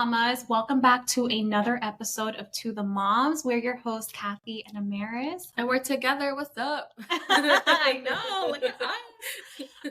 mamas. Welcome back to another episode of To the Moms. We're your hosts, Kathy and Amaris. And we're together. What's up? I know. Look at us.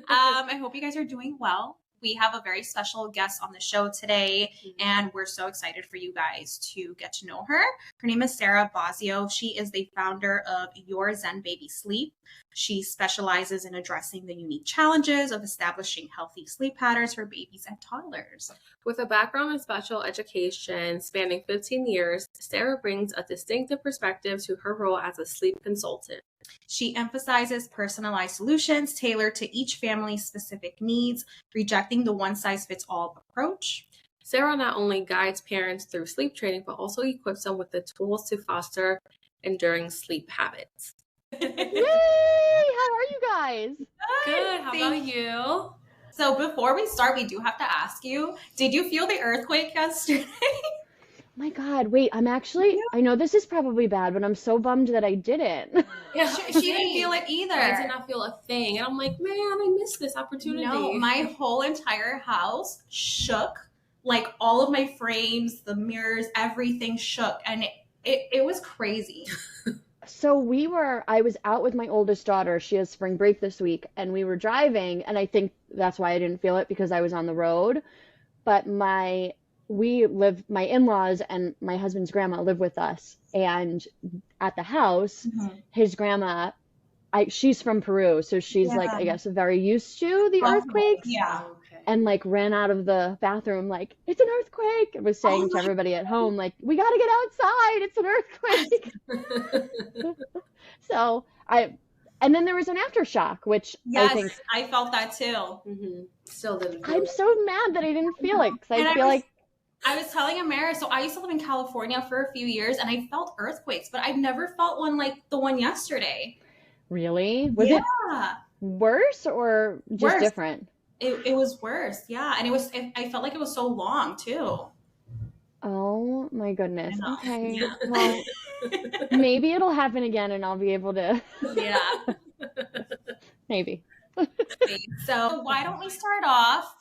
I hope you guys are doing well. We have a very special guest on the show today, and we're so excited for you guys to get to know her. Her name is Sarah Bossio. She is the founder of Your Zen Baby Sleep. She specializes in addressing the unique challenges of establishing healthy sleep patterns for babies and toddlers. With a background in special education spanning 15 years, Sarah brings a distinctive perspective to her role as a sleep consultant. She emphasizes personalized solutions tailored to each family's specific needs, rejecting the one-size-fits-all approach. Sarah not only guides parents through sleep training, but also equips them with the tools to foster enduring sleep habits. Yay! How are you guys? Good. How about you? So before we start, we do have to ask you, did you feel the earthquake yesterday? My God, wait, I know this is probably bad, but I'm so bummed that I didn't. Yeah, she didn't feel it either. I did not feel a thing. And I'm like, man, I missed this opportunity. No, my whole entire house shook. Like all of my frames, the mirrors, everything shook. And it was crazy. So I was out with my oldest daughter. She has spring break this week, and we were driving, and I think that's why I didn't feel it, because I was on the road. But my in-laws and my husband's grandma live with us, and at the house, his grandma, she's from Peru, so she's like, I guess, very used to the earthquakes. Yeah. And like ran out of the bathroom like, it's an earthquake. I was saying to everybody at home, like, we got to get outside. It's an earthquake. And then there was an aftershock, which Yes, I felt that too. Mm-hmm. Still didn't. I'm so mad that I didn't feel it, because I was telling Amaris, so I used to live in California for a few years, and I felt earthquakes, but I've never felt one like the one yesterday. Really? Was it worse or just different? It was worse, yeah, and I felt like it was so long too. Oh my goodness. Okay. Yeah. Well, maybe it'll happen again, and I'll be able to. Yeah. Maybe. So why don't we start off,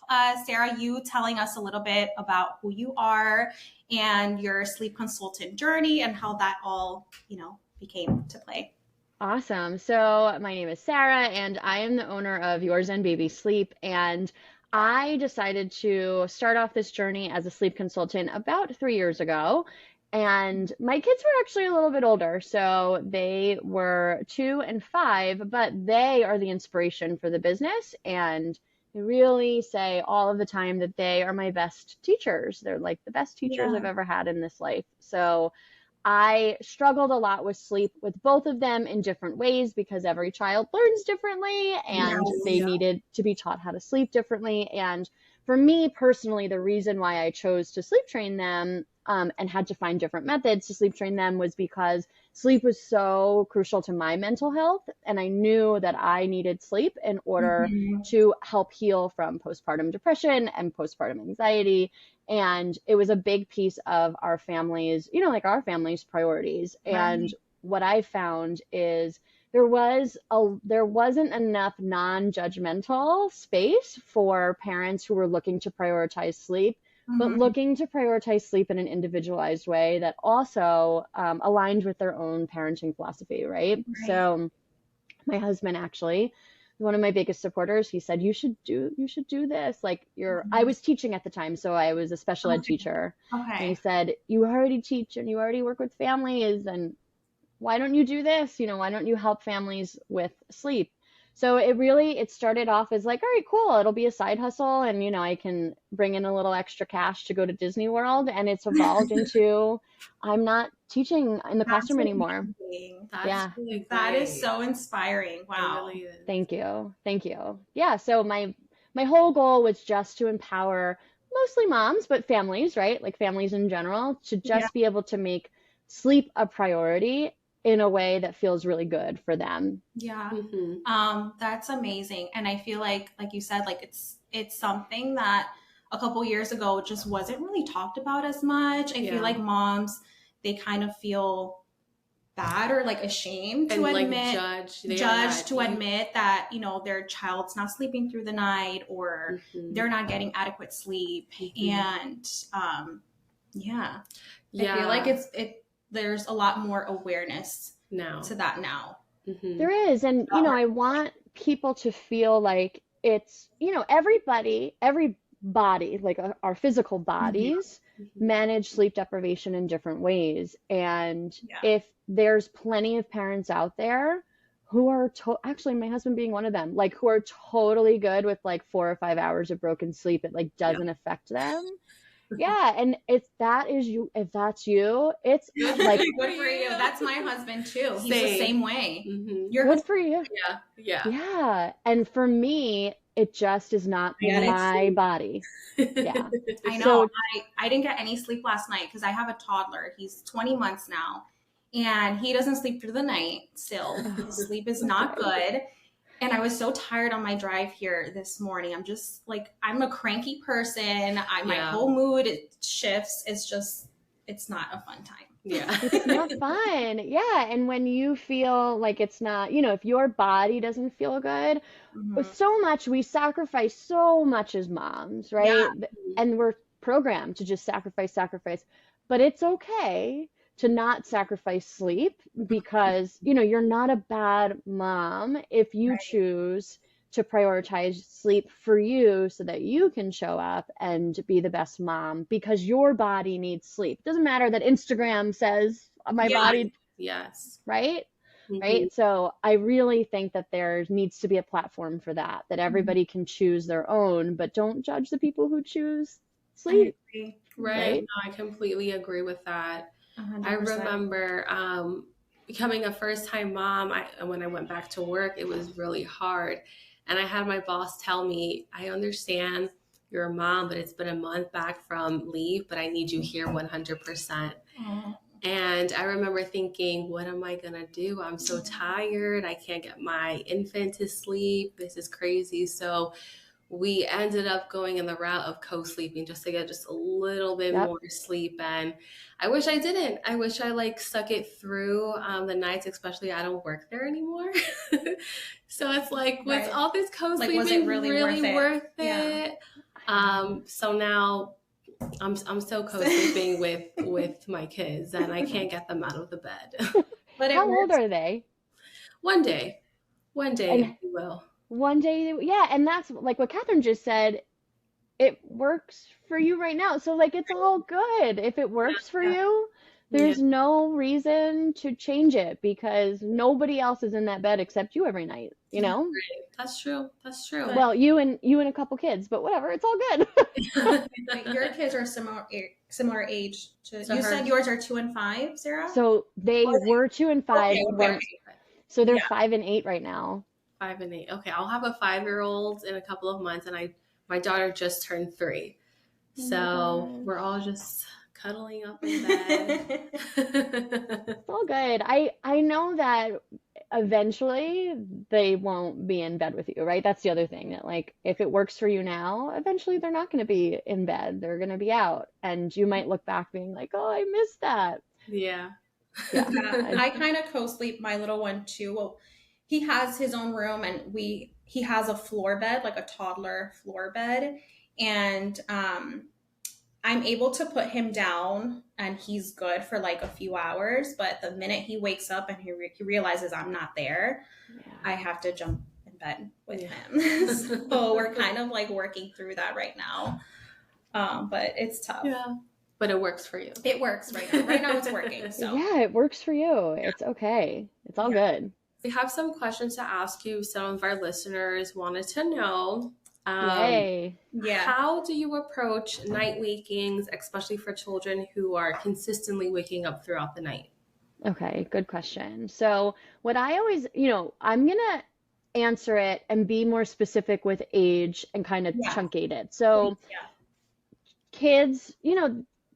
Sarah, you telling us a little bit about who you are and your sleep consultant journey and how that all, became to play. Awesome. So my name is Sarah, and I am the owner of Your Zen Baby Sleep. And I decided to start off this journey as a sleep consultant about 3 years ago. And my kids were actually a little bit older, so they were 2 and 5, but they are the inspiration for the business. And they really say all of the time that they are my best teachers. They're like the best teachers I've ever had in this life. So I struggled a lot with sleep with both of them in different ways, because every child learns differently, and they needed to be taught how to sleep differently. And for me personally, the reason why I chose to sleep train them and had to find different methods to sleep train them was because sleep was so crucial to my mental health. And I knew that I needed sleep in order to help heal from postpartum depression and postpartum anxiety. And it was a big piece of our family's, our family's priorities. Right. And what I found is there wasn't enough non-judgmental space for parents who were looking to prioritize sleep, but looking to prioritize sleep in an individualized way that also aligned with their own parenting philosophy, right? So my husband, actually, one of my biggest supporters, he said, you should do this. Like I was teaching at the time, so I was a special ed teacher. Okay. And he said, you already teach and you already work with families, and why don't you do this? Why don't you help families with sleep? So it started off as like, all right, cool. It'll be a side hustle, and, I can bring in a little extra cash to go to Disney World. And it's evolved into, I'm not teaching in the classroom anymore. That is so inspiring. Wow. It really is. Thank you. Thank you. Yeah. So my whole goal was just to empower mostly moms, but families, right? Like families in general, to just be able to make sleep a priority in a way that feels really good for them. Yeah. That's amazing. And I feel like you said, like it's something that a couple years ago just wasn't really talked about as much. I feel like moms, they kind of feel bad or like ashamed to admit, judged to admit that, their child's not sleeping through the night, or they're not getting adequate sleep. And Yeah. Yeah. I feel like there's a lot more awareness now to that now. Mm-hmm. There is. And, you know, I want people to feel like it's, you know, every body, like our physical bodies, Mm-hmm. manage sleep deprivation in different ways. And Yeah. if there's plenty of parents out there who are actually my husband being one of them, like who are totally good with like 4 or 5 hours of broken sleep, it like doesn't affect them. Yeah, and if that's you, it's like Good for you. That's my husband too. He's the Same. same way. Mm-hmm. Your good husband, for you. Yeah. Yeah, and for me, it just is not my body. Yeah. I know. So I didn't get any sleep last night because I have a toddler. He's 20 months now, and he doesn't sleep through the night still. His sleep is not good. And I was so tired on my drive here this morning. I'm just like, I'm a cranky person. My whole mood shifts. It's not a fun time. Yeah. it's not fun. Yeah, and when you feel like it's not, you know, if your body doesn't feel good, so much, we sacrifice so much as moms, right? Yeah. And we're programmed to just sacrifice. But it's okay to not sacrifice sleep because, you know, you're not a bad mom if you choose to prioritize sleep for you so that you can show up and be the best mom because your body needs sleep. It doesn't matter that Instagram says my body. Yes. Right? Mm-hmm. Right. So I really think that there needs to be a platform for that everybody can choose their own, but don't judge the people who choose sleep. Right. No, I completely agree with that. 100%. I remember becoming a first-time mom. When I went back to work, it was really hard. And I had my boss tell me, I understand you're a mom, but it's been a month back from leave, but I need you here 100%. And I remember thinking, what am I going to do? I'm so tired. I can't get my infant to sleep. This is crazy. So we ended up going in the route of co-sleeping just to get just a little bit more sleep. And I wish I didn't. I wish I like stuck it through the nights, especially I don't work there anymore. So it's like, was all this co-sleeping was it really worth it? Yeah. So now I'm still co-sleeping with my kids and I can't get them out of the bed. But how old are they? One day, if you will. One day, yeah, and that's like what Catherine just said. It works for you right now, so like it's all good. If it works for you, there's no reason to change it because nobody else is in that bed except you every night. You know. That's true. Well, you and a couple kids, but whatever, it's all good. Your kids are similar age to. You said yours are 2 and 5, Sarah. So they were 2 and 5. Okay. So they're 5 and 8 right now. 5 and 8. Okay, I'll have a 5-year-old in a couple of months, and my daughter just turned 3, so we're all just cuddling up in bed. It's all good. I know that eventually they won't be in bed with you, right? That's the other thing that like if it works for you now, eventually they're not going to be in bed. They're going to be out, and you might look back being like, "Oh, I missed that." Yeah. I kind of co-sleep my little one too. Well, he has his own room and he has a floor bed, like a toddler floor bed. And I'm able to put him down and he's good for like a few hours. But the minute he wakes up and he realizes I'm not there, I have to jump in bed with him. So we're kind of like working through that right now. But it's tough. Yeah. But it works for you. It works right now. Right now it's working. So. Yeah, it works for you. It's okay. It's all good. We have some questions to ask you. Some of our listeners wanted to know, how do you approach night wakings, especially for children who are consistently waking up throughout the night? Okay, good question. So what I always, I'm going to answer it and be more specific with age and kind of truncate it. So kids,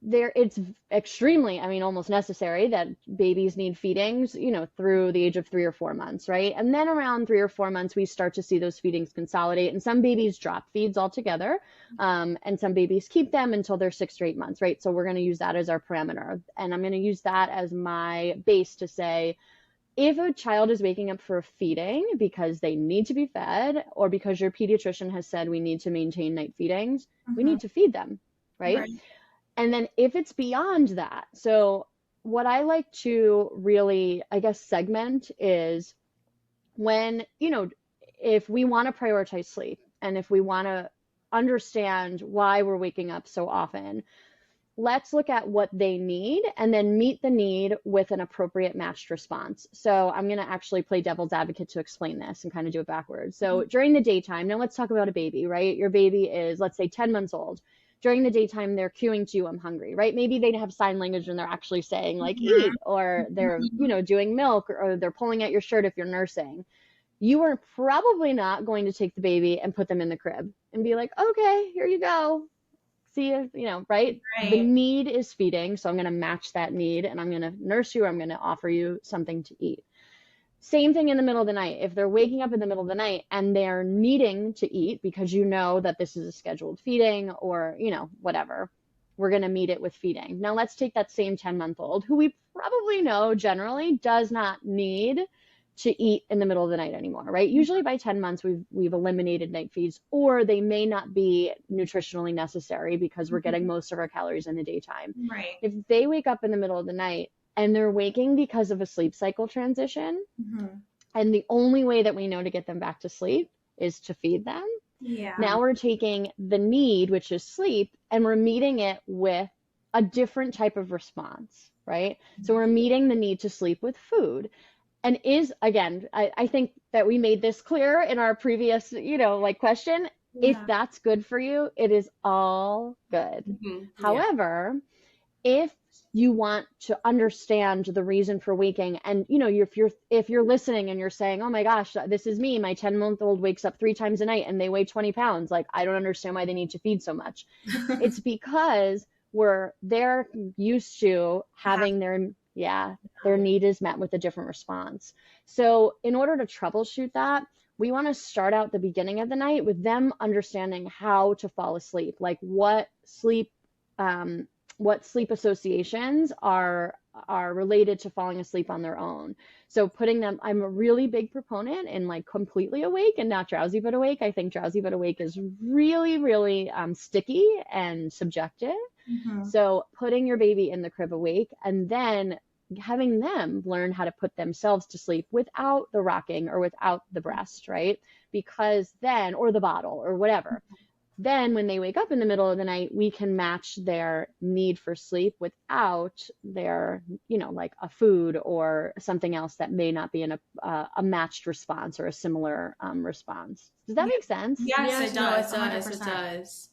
it's extremely, almost necessary that babies need feedings, through the age of 3 or 4 months, right? And then around 3 or 4 months, we start to see those feedings consolidate, and some babies drop feeds altogether, and some babies keep them until they're 6 or 8 months, right? So we're going to use that as our parameter, and I'm going to use that as my base to say, if a child is waking up for a feeding because they need to be fed, or because your pediatrician has said we need to maintain night feedings, we need to feed them, right? And then if it's beyond that, so what I like to really, I guess, segment is when, if we want to prioritize sleep and if we want to understand why we're waking up so often, let's look at what they need and then meet the need with an appropriate matched response. So I'm going to actually play devil's advocate to explain this and kind of do it backwards. So during the daytime, now let's talk about a baby, right? Your baby is, let's say, 10 months old. During the daytime, they're cueing to you, I'm hungry, right? Maybe they have sign language and they're actually saying like eat, or they're, doing milk, or they're pulling at your shirt if you're nursing. You are probably not going to take the baby and put them in the crib and be like, okay, here you go. See you, right? The need is feeding. So I'm going to match that need and I'm going to nurse you. Or I'm going to offer you something to eat. Same thing in the middle of the night. If they're waking up in the middle of the night and they're needing to eat because you know that this is a scheduled feeding or, whatever, we're going to meet it with feeding. Now let's take that same 10-month-old who we probably know generally does not need to eat in the middle of the night anymore, right? Usually by 10 months, we've eliminated night feeds, or they may not be nutritionally necessary because we're getting most of our calories in the daytime. Right. If they wake up in the middle of the night and they're waking because of a sleep cycle transition, and the only way that we know to get them back to sleep is to feed them. Yeah. Now we're taking the need, which is sleep, and we're meeting it with a different type of response, right? So we're meeting the need to sleep with food. And again, I think that we made this clear in our previous, question. Yeah. If that's good for you, it is all good. However, if you want to understand the reason for waking, and if you're listening and you're saying, oh my gosh, this is me, my 10-month-old wakes up 3 times a night and they weigh 20 pounds, like I don't understand why they need to feed so much. It's because they're used to having their need is met with a different response. So in order to troubleshoot that, we want to start out the beginning of the night with them understanding how to fall asleep, like what sleep associations are related to falling asleep on their own. So I'm a really big proponent in like completely awake and not drowsy but awake. I think drowsy but awake is really, really sticky and subjective. So putting your baby in the crib awake and then having them learn how to put themselves to sleep without the rocking or without the breast, right? Because then, or the bottle or whatever. Then when they wake up in the middle of the night, we can match their need for sleep without their, like a food or something else that may not be in a matched response or a similar response. Does that make sense? Yes, it does. It does.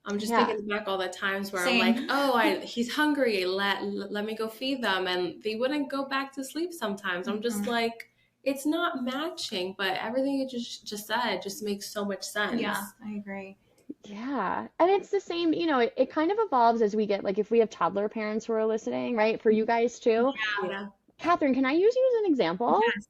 I'm just thinking back all the times where I'm like, oh, he's hungry. Let me go feed them. And they wouldn't go back to sleep sometimes. I'm just like, it's not matching, but everything you just said just makes so much sense. Yeah, I agree. Yeah. And it's the same, it kind of evolves as we get, like if we have toddler parents who are listening, right? For you guys too. Yeah. Catherine, can I use you as an example? Yes.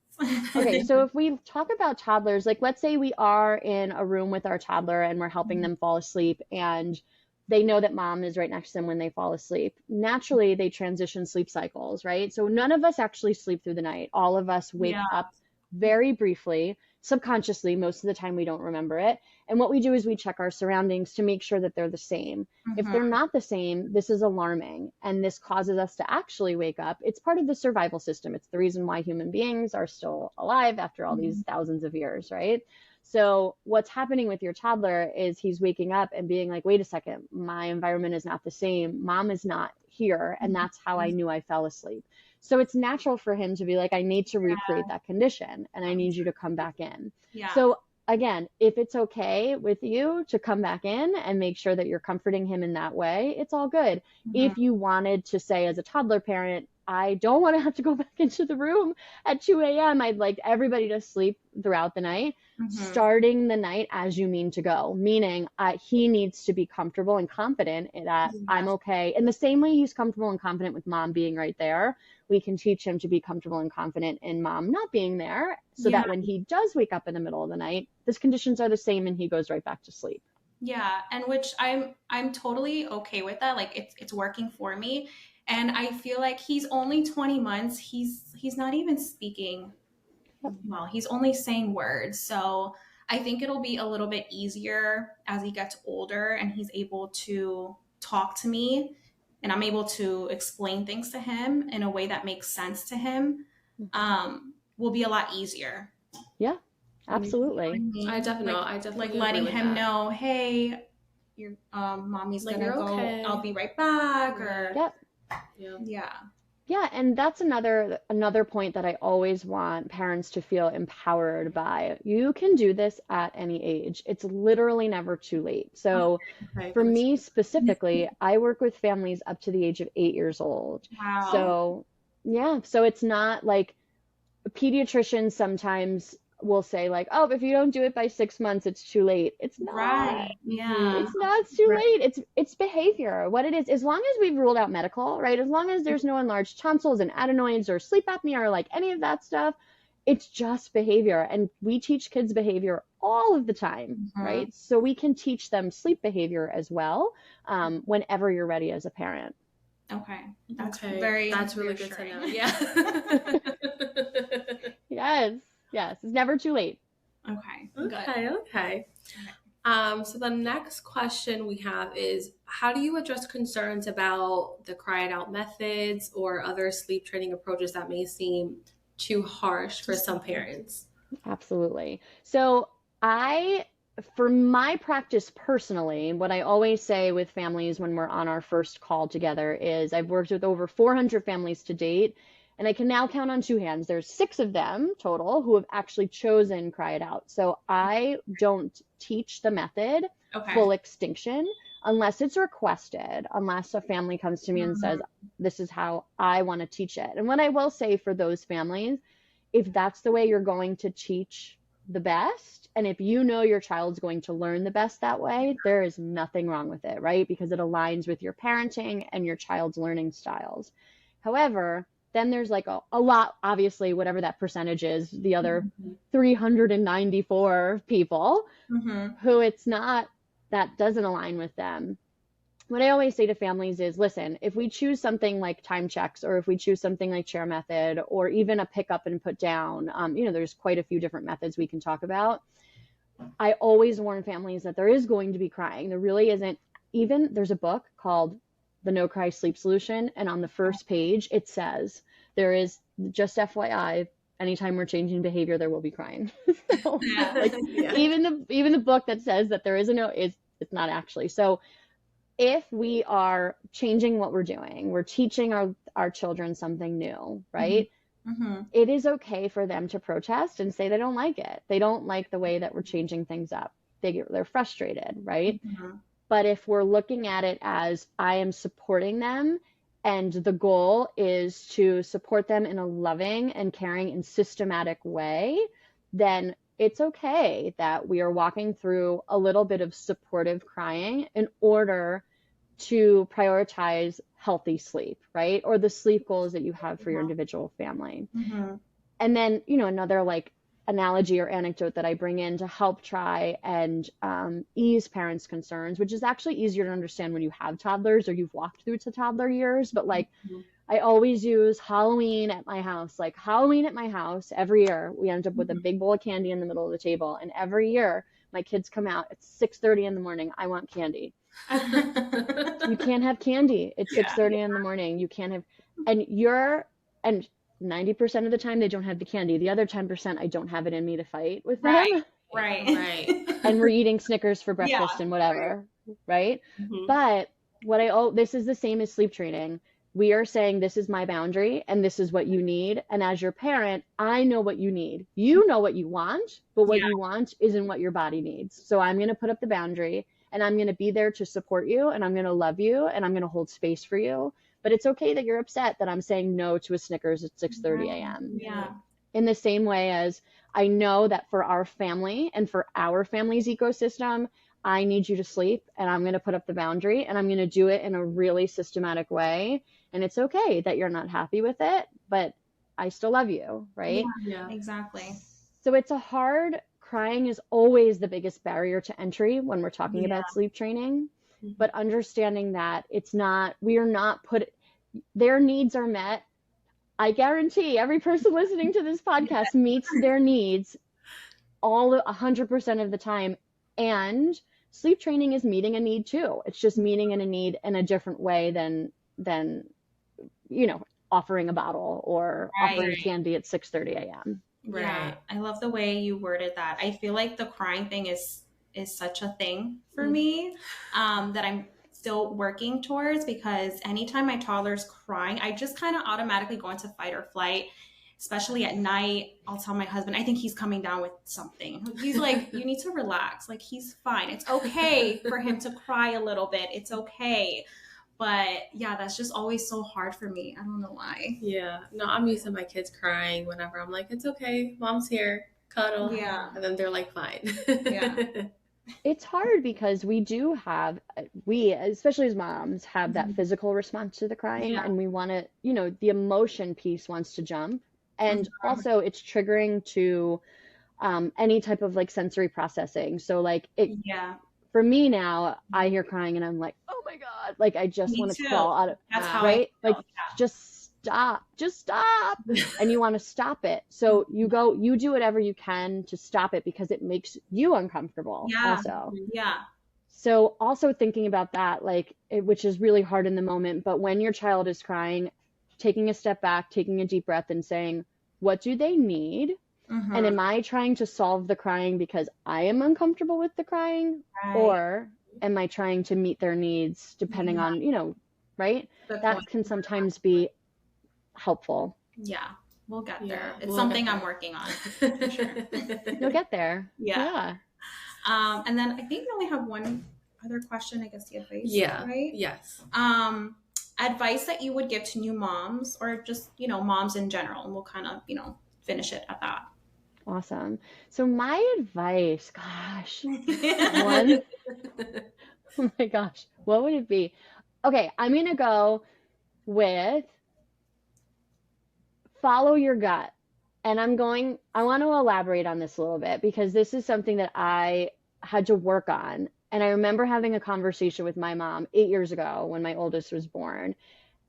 Okay, so if we talk about toddlers, like let's say we are in a room with our toddler and we're helping them fall asleep and they know that mom is right next to them when they fall asleep. Naturally, they transition sleep cycles, right? So none of us actually sleep through the night. All of us wake up very briefly, subconsciously. Most of the time we don't remember it. And what we do is we check our surroundings to make sure that they're the same. If they're not the same, this is alarming. And this causes us to actually wake up. It's part of the survival system. It's the reason why human beings are still alive after all these thousands of years, right? So what's happening with your toddler is he's waking up and being like, wait a second, my environment is not the same. Mom is not here. And that's how I knew I fell asleep. So it's natural for him to be like, I need to recreate that condition and I need you to come back in. Yeah. So again, if it's okay with you to come back in and make sure that you're comforting him in that way, it's all good. If you wanted to say as a toddler parent, I don't want to have to go back into the room at 2 a.m. I'd like everybody to sleep throughout the night, starting the night as you mean to go, meaning he needs to be comfortable and confident that I'm okay. In the same way he's comfortable and confident with mom being right there, we can teach him to be comfortable and confident in mom not being there so that when he does wake up in the middle of the night, his conditions are the same and he goes right back to sleep. Yeah, and which I'm totally okay with that. Like it's working for me. And I feel like he's only 20 months. He's not even speaking. Well, he's only saying words. So I think it'll be a little bit easier as he gets older and he's able to talk to me and I'm able to explain things to him in a way that makes sense to him, will be a lot easier. Yeah, absolutely. I definitely like agree letting with him that. know, hey, your mommy's Like, gonna you're go. okay. I'll be right back. Or Yep. Yeah. Yeah, and that's another point that I always want parents to feel empowered by. You can do this at any age. It's literally never too late. So Okay, for good. me specifically, I work with families up to the age of 8 years old. wow. So yeah, so it's not like pediatricians sometimes will say like, oh, if you don't do it by 6 months, it's too late. It's not. Right. Yeah. It's not, it's too Right. late. It's behavior. What it is, as long as we've ruled out medical, right? As long as there's no enlarged tonsils and adenoids or sleep apnea or like any of that stuff, it's just behavior. And we teach kids behavior all of the time, right? So we can teach them sleep behavior as well, whenever you're ready as a parent. Okay. That's Okay. That's really good to know. Yeah. Yes, it's never too late. Okay. Okay. So the next question we have is, how do you address concerns about the cry it out methods or other sleep training approaches that may seem too harsh for some parents? Absolutely. So for my practice personally, what I always say with families when we're on our first call together is I've worked with over 400 families to date, and I can now count on two hands. There's 6 of them total who have actually chosen Cry It Out. So I don't teach the method full extinction unless it's requested, unless a family comes to me and says, this is how I want to teach it. And what I will say for those families, if that's the way you're going to teach the best, and if you know your child's going to learn the best that way, there is nothing wrong with it, right? Because it aligns with your parenting and your child's learning styles. However, then there's like a lot, obviously, whatever that percentage is, the other 394 people who it's not, that doesn't align with them. What I always say to families is, listen, if we choose something like time checks, or if we choose something like chair method, or even a pick up and put down, there's quite a few different methods we can talk about. I always warn families that there is going to be crying. There really isn't. Even there's a book called The No Cry Sleep Solution, and on the first page it says there is, just FYI, anytime we're changing behavior, there will be crying. So, even the book that says that there is it's not actually. So if we are changing what we're doing, we're teaching our children something new, right? It is okay for them to protest and say they don't like it. They don't like the way that we're changing things up. They're frustrated, right? But if we're looking at it as, I am supporting them, and the goal is to support them in a loving and caring and systematic way, then it's okay that we are walking through a little bit of supportive crying in order to prioritize healthy sleep, right? Or the sleep goals that you have for your individual family. And then, another like analogy or anecdote that I bring in to help try and ease parents' concerns, which is actually easier to understand when you have toddlers or you've walked through to toddler years. But like, I always use Halloween at my house. Like Halloween at my house, every year we end up with a big bowl of candy in the middle of the table. And every year my kids come out at 6:30 in the morning. I want candy. You can't have candy at 6:30 in the morning. You can't have, and 90% of the time they don't have the candy. The other 10%, I don't have it in me to fight with them. Right. And we're eating Snickers for breakfast and whatever, right? But this is the same as sleep training. We are saying, this is my boundary and this is what you need. And as your parent, I know what you need. You know what you want, but what you want isn't what your body needs. So I'm going to put up the boundary, and I'm going to be there to support you, and I'm going to love you, and I'm going to hold space for you. But it's okay that you're upset that I'm saying no to a Snickers at 6:30 a.m. In the same way as I know that for our family and for our family's ecosystem, I need you to sleep, and I'm going to put up the boundary, and I'm going to do it in a really systematic way. And it's okay that you're not happy with it, but I still love you, right? Yeah, exactly. So crying is always the biggest barrier to entry when we're talking about sleep training, but understanding that their needs are met. I guarantee every person listening to this podcast meets their needs 100% of the time. And sleep training is meeting a need too. It's just meeting in a need in a different way than than, offering a bottle or offering candy at 6:30 a.m. Right. Yeah, I love the way you worded that. I feel like the crying thing is such a thing for me, that I'm still working towards, because anytime my toddler's crying, I just kind of automatically go into fight or flight. Especially at night, I'll tell my husband, I think he's coming down with something. He's like, you need to relax. Like, he's fine. It's okay for him to cry a little bit. It's okay. But yeah, that's just always so hard for me. I don't know why. Yeah. No, I'm used to my kids crying whenever I'm like, it's okay. Mom's here. Cuddle. Yeah. And then they're like, fine. Yeah. It's hard because we, especially as moms, have that physical response to the crying, and we want to, the emotion piece wants to jump. And also it's triggering to any type of like sensory processing. So like for me now, I hear crying and I'm like, oh my God, like I just want to crawl out of, That's how right? I feel. Like just stop. And you want to stop it. So you do whatever you can to stop it because it makes you uncomfortable also. Yeah. So also thinking about that, which is really hard in the moment, but when your child is crying, taking a step back, taking a deep breath and saying, what do they need? And am I trying to solve the crying because I am uncomfortable with the crying? Right. Or am I trying to meet their needs depending on, right? That can sometimes be helpful. Yeah, we'll get there. It's something I'm working on. For sure. You'll get there. Yeah. And then I think we only have one other question, I guess, the advice. Yeah. Right? Yes. Advice that you would give to new moms, or just, moms in general, and we'll kind of, finish it at that. Awesome. So my advice, oh my gosh, what would it be? Okay, I'm going to go with follow your gut. And I want to elaborate on this a little bit because this is something that I had to work on. And I remember having a conversation with my mom 8 years ago when my oldest was born.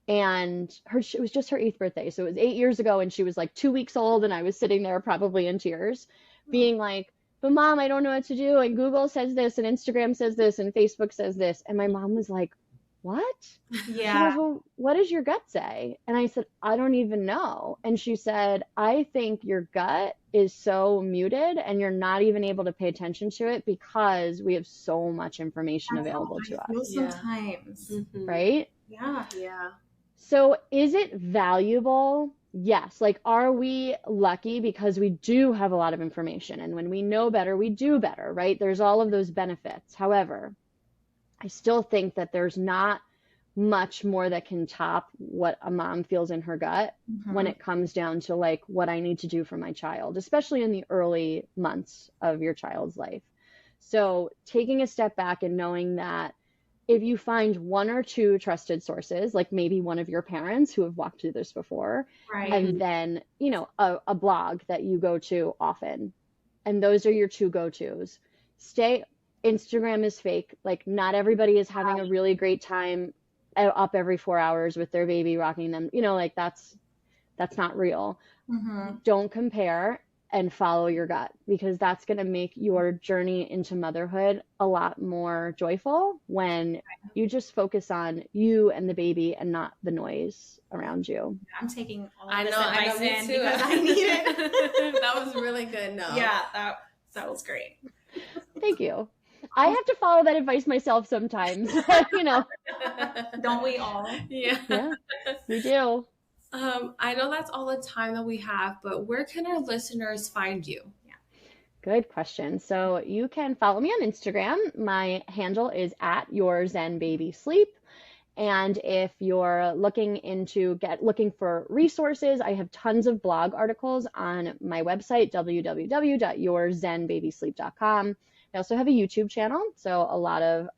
And it was just her 8th birthday. So it was 8 years ago and she was like 2 weeks old and I was sitting there probably in tears being like, but Mom, I don't know what to do. And Google says this and Instagram says this and Facebook says this. And my mom was like, what? Yeah. She goes, well, what does your gut say? And I said, I don't even know. And she said, I think your gut is so muted and you're not even able to pay attention to it because we have so much information available to us. Sometimes. Right? Yeah. So is it valuable? Yes. Like, are we lucky because we do have a lot of information, and when we know better, we do better, right? There's all of those benefits. However, I still think that there's not much more that can top what a mom feels in her gut when it comes down to like what I need to do for my child, especially in the early months of your child's life. So taking a step back and knowing that if you find one or two trusted sources, like maybe one of your parents who have walked through this before, right, and then, a blog that you go to often, and those are your two go-tos. Instagram is fake. Like, not everybody is having a really great time up every 4 hours with their baby, rocking them. That's not real. Don't compare and follow your gut, because that's going to make your journey into motherhood a lot more joyful when you just focus on you and the baby and not the noise around you. I'm taking all of this advice in because I need it. That was really good. No. Yeah, that was great. Thank you. I have to follow that advice myself sometimes. Don't we all? Yeah, we do. I know that's all the time that we have, but where can our listeners find you? Good question. So you can follow me on Instagram. My handle is at Your Zen Baby Sleep. And if you're looking for resources, I have tons of blog articles on my website, www.yourzenbabysleep.com. I also have a YouTube channel, so a lot of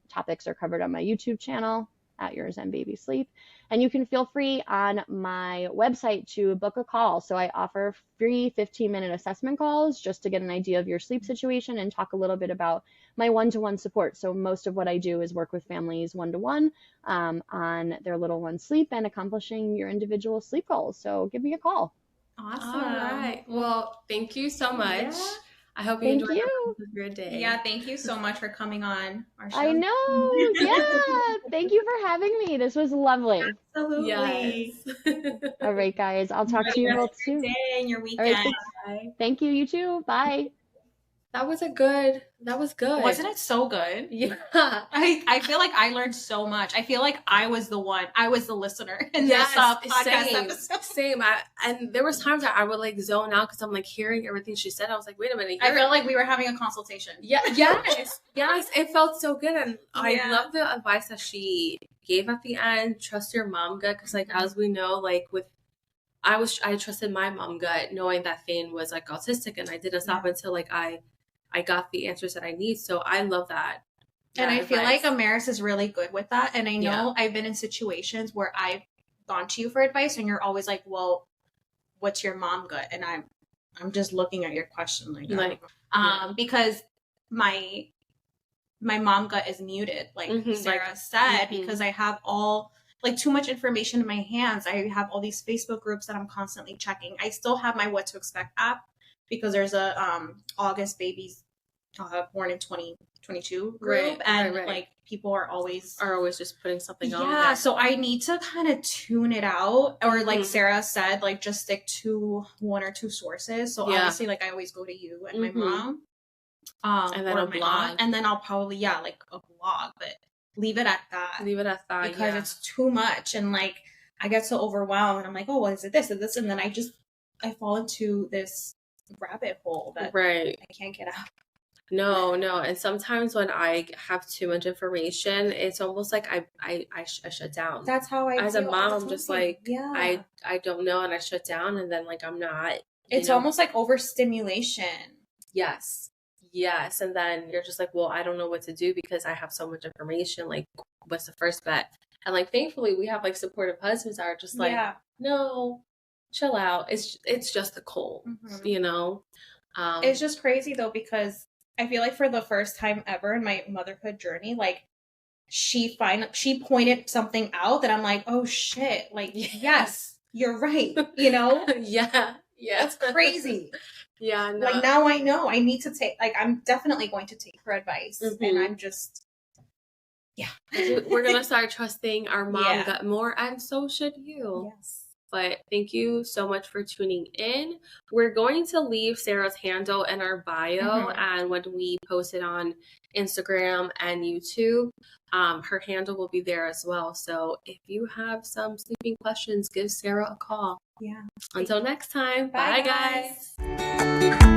topics are covered on my YouTube channel at Your Zen Baby Sleep. And you can feel free on my website to book a call. So I offer free 15-minute assessment calls just to get an idea of your sleep situation and talk a little bit about my one-to-one support. So most of what I do is work with families one-to-one on their little one sleep and accomplishing your individual sleep goals. So give me a call. Awesome. All right. Well, thank you so much. I hope you Thank enjoy the you. rest of your day. Yeah, thank you so much for coming on our show. I know. Yeah. Thank you for having me. This was lovely. Absolutely. Yes. All right, guys. I'll talk Enjoy to you the rest both of your soon. day and your All weekend. right. Bye. Thank you. You too. Bye. That was good. Wasn't it so good? Yeah. I feel like I learned so much. I feel like I was the listener in this podcast episode. Same. And there was times that I would like zone out because I'm like hearing everything she said. I was like, wait a minute. I felt like we were having a consultation. Yes. It felt so good. And I love the advice that she gave at the end. Trust your mom gut. Because like, as we know, like I trusted my mom gut knowing that Thane was like autistic, and I didn't stop until like I got the answers that I need. So I love that. And I feel like Amaris is really good with that. And I know I've been in situations where I've gone to you for advice and you're always like, well, what's your mom gut? And I'm just looking at your question because my mom gut is muted, like Sarah said, because I have all like too much information in my hands. I have all these Facebook groups that I'm constantly checking. I still have my What to Expect app because there's a August babies born in 2022 group, and like people are always just putting something on. Yeah, so I need to kind of tune it out, or like Sarah said, like just stick to one or two sources. So obviously, like I always go to you and my mom, and then or a my blog, aunt, and then I'll probably like a blog, but leave it at that because it's too much, and like I get so overwhelmed, and I'm like, oh, well, is it this, and then I fall into this rabbit hole that I can't get out. No. And sometimes when I have too much information, it's almost like I shut down. That's how I as feel. a mom. I'm just like, I don't know, and I shut down, and then like I'm not. It's almost like overstimulation. Yes. And then you're just like, well, I don't know what to do because I have so much information. Like, what's the first bet? And like, thankfully, we have like supportive husbands that are just like, no, chill out. It's just a cold, you know. It's just crazy though, because I feel like for the first time ever in my motherhood journey, like she pointed something out that I'm like, oh shit, like yes, you're right, you know? Yeah. It's crazy. Yeah, no. Like now I know I need to I'm definitely going to take her advice, and I'm just we're gonna start trusting our mom gut more, and so should you. Yes. But thank you so much for tuning in. We're going to leave Sarah's handle in our bio, and when we post it on Instagram and YouTube, her handle will be there as well. So if you have some sleeping questions, give Sarah a call. Yeah. Until next time. Bye guys.